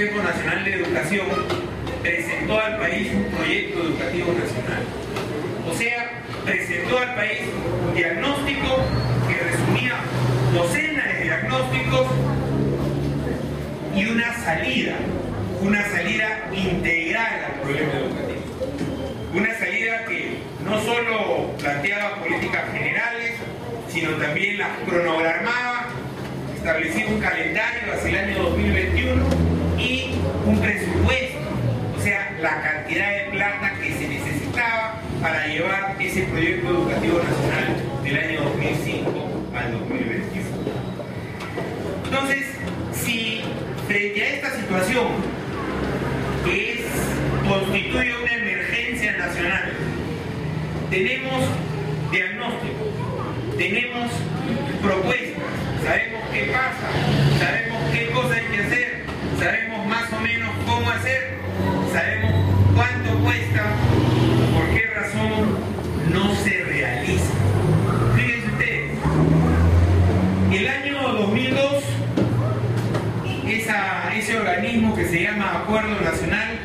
Consejo Nacional de Educación presentó al país un proyecto educativo nacional. O sea, presentó al país un diagnóstico que resumía docenas de diagnósticos y una salida integral al problema educativo. Una salida que no solo planteaba políticas generales, sino también las cronogramaba, establecía un calendario hacia el año 2021 y un presupuesto, o sea, la cantidad de plata que se necesitaba para llevar ese proyecto educativo nacional del año 2005 al 2021. Entonces, si frente a esta situación, que constituye una emergencia nacional, tenemos diagnóstico, tenemos propuestas, sabemos qué pasa, sabemos qué cosas hay que hacer, sabemos más o menos cómo hacer, sabemos cuánto cuesta, por qué razón no se realiza. Fíjense ustedes, el año 2002, ese organismo que se llama Acuerdo Nacional,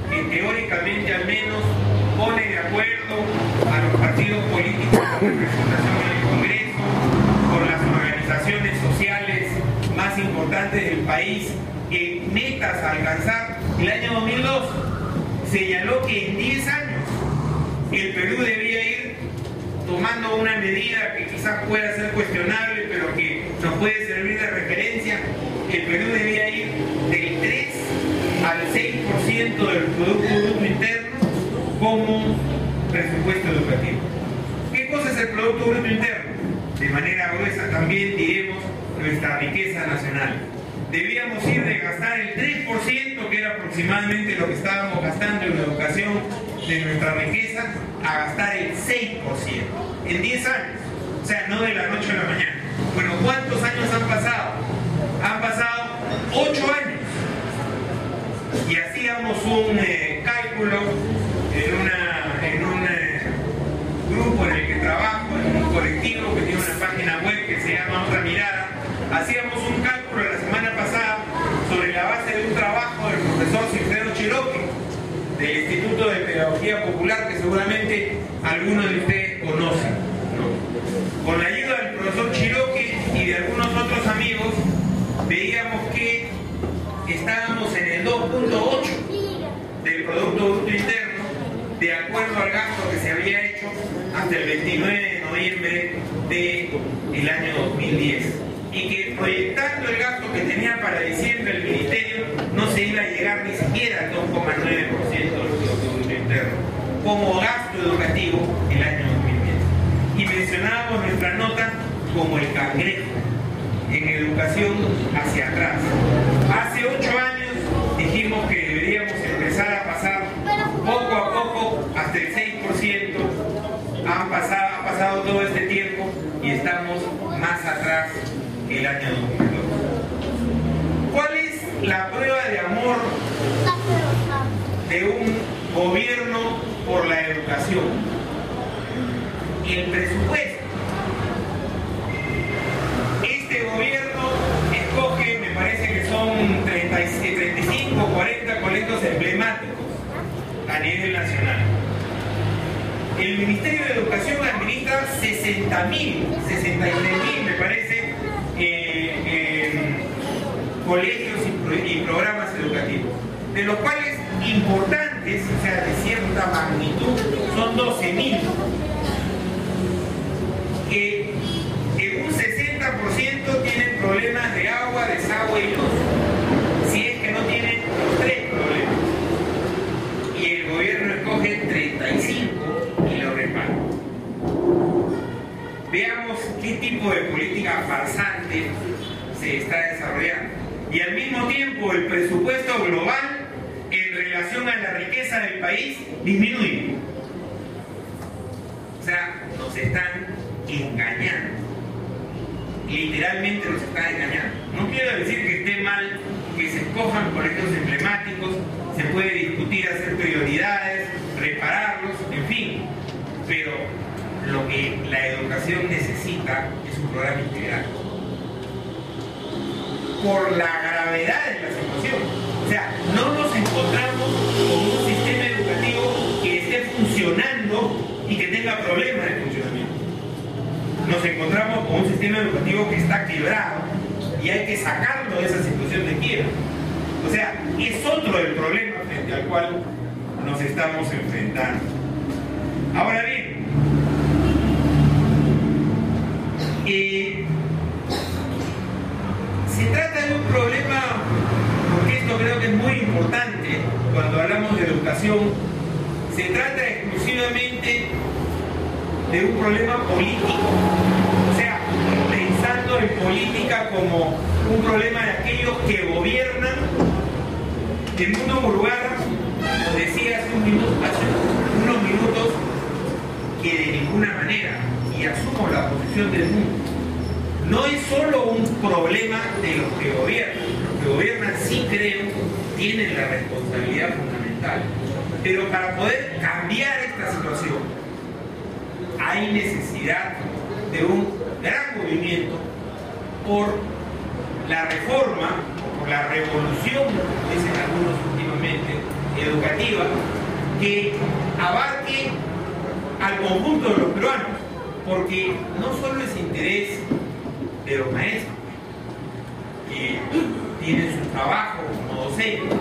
que teóricamente al menos pone de acuerdo a los partidos políticos con representación en el Congreso, con las organizaciones sociales más importantes del país, en metas a alcanzar. El año 2002 señaló que en 10 años el Perú debía ir tomando una medida que quizás pueda ser cuestionable, pero que nos puede servir de referencia. El Perú debía ir del 3 al 6% del Producto Bruto Interno como presupuesto educativo. ¿Qué cosa es el Producto Bruto Interno? De manera gruesa también diremos nuestra riqueza nacional. Debíamos ir de gastar el 3%, que era aproximadamente lo que estábamos gastando en la educación de nuestra riqueza, a gastar el 6% en 10 años. O sea, no de la noche a la mañana. Bueno, ¿cuántos años han pasado? Han pasado 8 años. Y hacíamos un cálculo en un grupo en el que trabajo, en un colectivo que tiene una página web que se llama Otra Mirada. Hacíamos un cálculo la semana pasada sobre la base de un trabajo del profesor Cifredo Chiroque, del Instituto de Pedagogía Popular, que seguramente algunos de ustedes conocen, ¿no? Con la ayuda del profesor Chiroque y de algunos otros amigos, veíamos que estábamos en el 2.8 del Producto Bruto Interno, de acuerdo al gasto que se había hecho hasta el 29 de noviembre del año 2010. Y que proyectando el gasto que tenía para diciembre el Ministerio, no se iba a llegar ni siquiera al 2,9% del Producto Bruto Interno, como gasto educativo el año 2010. Y mencionábamos nuestra nota como el cangrejo en educación hacia atrás. Hace 8 años dijimos que deberíamos empezar a pasar poco a poco hasta el 6%. Ha pasado todo este tiempo y estamos más atrás que el año 2002. ¿Cuál es la prueba de amor de un gobierno por la educación? El presupuesto. Este gobierno escoge, me parece que son 35 o 40 colegios emblemáticos a nivel nacional. El Ministerio de Educación administra 60.000, 63.000, me parece, colegios y programas educativos, de los cuales importantes, o sea, de cierta magnitud, son 12.000, que en un 60% tienen problemas de agua, desagüe y luz, si es que no tienen los 3 problemas, y el gobierno escoge 35 y lo repara. Veamos qué tipo de política farsante se está desarrollando. Y al mismo tiempo el presupuesto global en relación a la riqueza del país disminuye. O sea, nos están engañando. Literalmente nos están engañando. No quiero decir que esté mal que se escojan colegios emblemáticos, se puede discutir, hacer prioridades, repararlos, en fin. Pero lo que la educación necesita es un programa integral. Por la gravedad de la situación. O sea, no nos encontramos con un sistema educativo que esté funcionando y que tenga problemas de funcionamiento. Nos encontramos con un sistema educativo que está quebrado y hay que sacarlo de esa situación de quiebra. O sea, es otro el problema frente al cual nos estamos enfrentando. Ahora bien, se trata de un problema, porque esto creo que es muy importante cuando hablamos de educación, se trata exclusivamente de un problema político. O sea, pensando en política como un problema de aquellos que gobiernan. En Mundo Murugarra nos decía hace unos minutos que de ninguna manera, y asumo la posición del mundo, no es solo un problema de los que gobiernan. Los que gobiernan, sí creo, tienen la responsabilidad fundamental. Pero para poder cambiar esta situación, hay necesidad de un gran movimiento por la reforma, por la revolución, dicen algunos últimamente, educativa, que abarque al conjunto de los peruanos, porque no solo es interés de los maestros, que tienen su trabajo como docentes,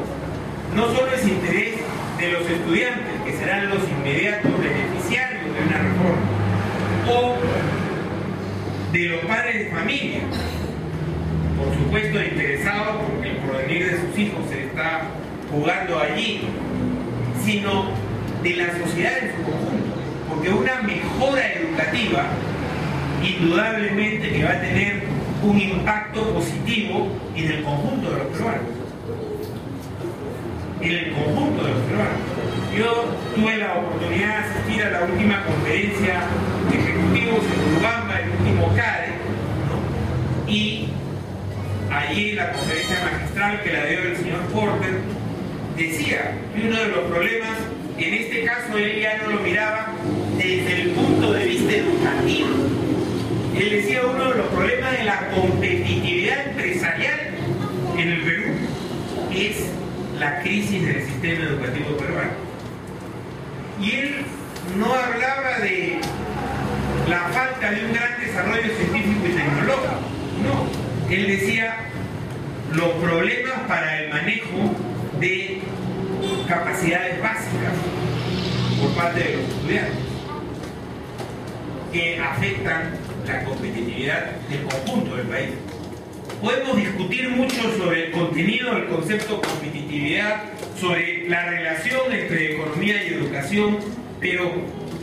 no solo es interés de los estudiantes, que serán los inmediatos beneficiarios de una reforma, o de los padres de familia, por supuesto interesados porque el porvenir de sus hijos se está jugando allí, sino de la sociedad en su conjunto, porque una mejora educativa indudablemente que va a tener un impacto positivo en el conjunto de los peruanos. En el conjunto de los peruanos. Yo tuve la oportunidad de asistir a la última conferencia de ejecutivos en Urubamba, el último CADE, ¿no? Y allí la conferencia magistral que la dio el señor Porter decía que uno de los problemas, en este caso él ya no lo miraba desde el punto de vista educativo. Él decía uno de los problemas de la competitividad empresarial en el Perú es la crisis del sistema educativo peruano. Y él no hablaba de la falta de un gran desarrollo científico y tecnológico, no. Él decía los problemas para el manejo de capacidades básicas por parte de los estudiantes que afectan la competitividad del conjunto del país. Podemos discutir mucho sobre el contenido del concepto competitividad, sobre la relación entre economía y educación, pero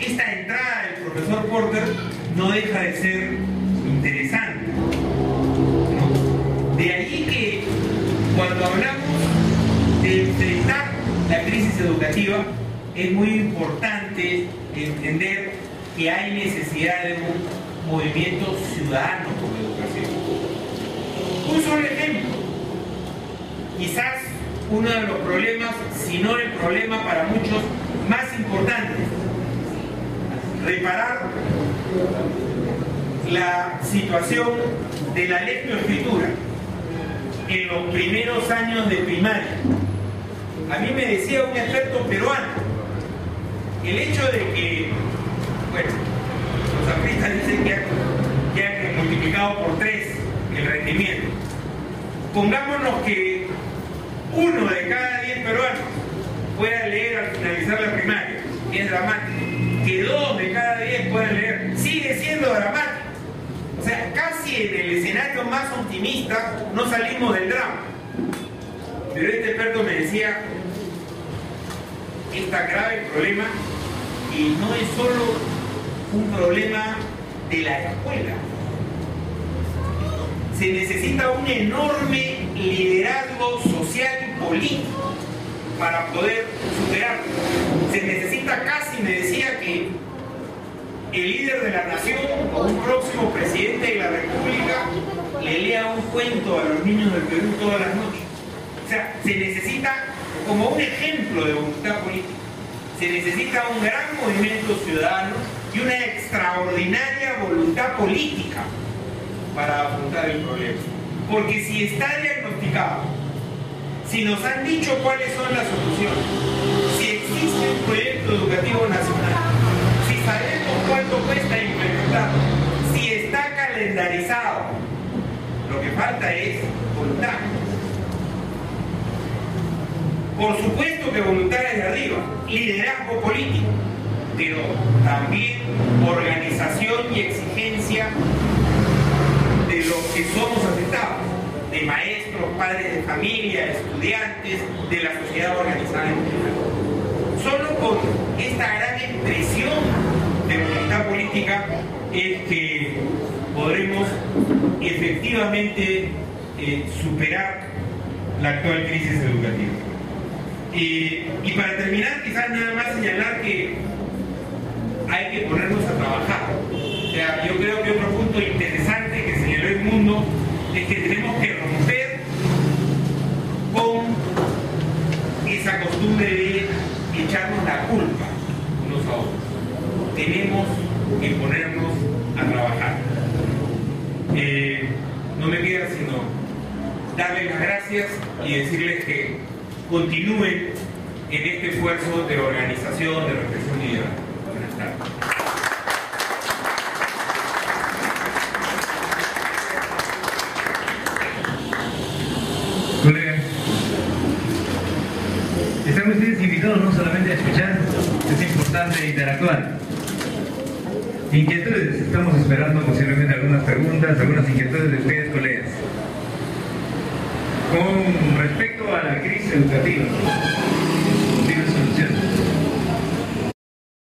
esta entrada del profesor Porter no deja de ser interesante, ¿no? De ahí que cuando hablamos de enfrentar la crisis educativa, es muy importante entender que hay necesidad de un movimiento ciudadano por la educación. Un solo ejemplo, quizás uno de los problemas, si no el problema para muchos más importante, reparar la situación de la lectoescritura en los primeros años de primaria. A mí me decía un experto peruano, el hecho de que, bueno, los apristas dicen que han multiplicado por 3 el rendimiento. Pongámonos que 1 de cada 10 peruanos pueda leer al finalizar la primaria, que es dramático. Que 2 de cada 10 puedan leer, sigue siendo dramático. O sea, casi en el escenario más optimista no salimos del drama. Pero este experto me decía, este grave problema, y no es solo un problema de la escuela. Se necesita un enorme liderazgo social y político para poder superarlo. Se necesita casi, me decía, que el líder de la nación o un próximo presidente de la República le lea un cuento a los niños del Perú todas las noches. O sea, se necesita como un ejemplo de voluntad política. Se necesita un gran movimiento ciudadano y una extraordinaria voluntad política para afrontar el problema. Porque si está diagnosticado, si nos han dicho cuáles son las soluciones, si existe un proyecto educativo nacional, si sabemos cuánto cuesta implementarlo, si está calendarizado, lo que falta es voluntad. Por supuesto que voluntad es de arriba, liderazgo político, pero también organización y exigencia de los que somos afectados, de maestros, padres de familia, estudiantes, de la sociedad organizada en general. Solo con esta gran expresión de voluntad política es que podremos efectivamente superar la actual crisis educativa. Y para terminar, quizás nada más señalar que hay que ponernos a trabajar. O sea, yo creo que otro punto interesante que señaló Edmundo es que tenemos que romper con esa costumbre de echarnos la culpa unos a otros. Tenemos que ponernos a trabajar. No me queda sino darles las gracias y decirles que continúen en este esfuerzo de organización, de reflexión y de debate. Buenas tardes. Colegas, están ustedes invitados no solamente a escuchar, es importante interactuar. Inquietudes, estamos esperando posiblemente algunas preguntas, algunas inquietudes de ustedes, colegas. Con respecto a la crisis educativa,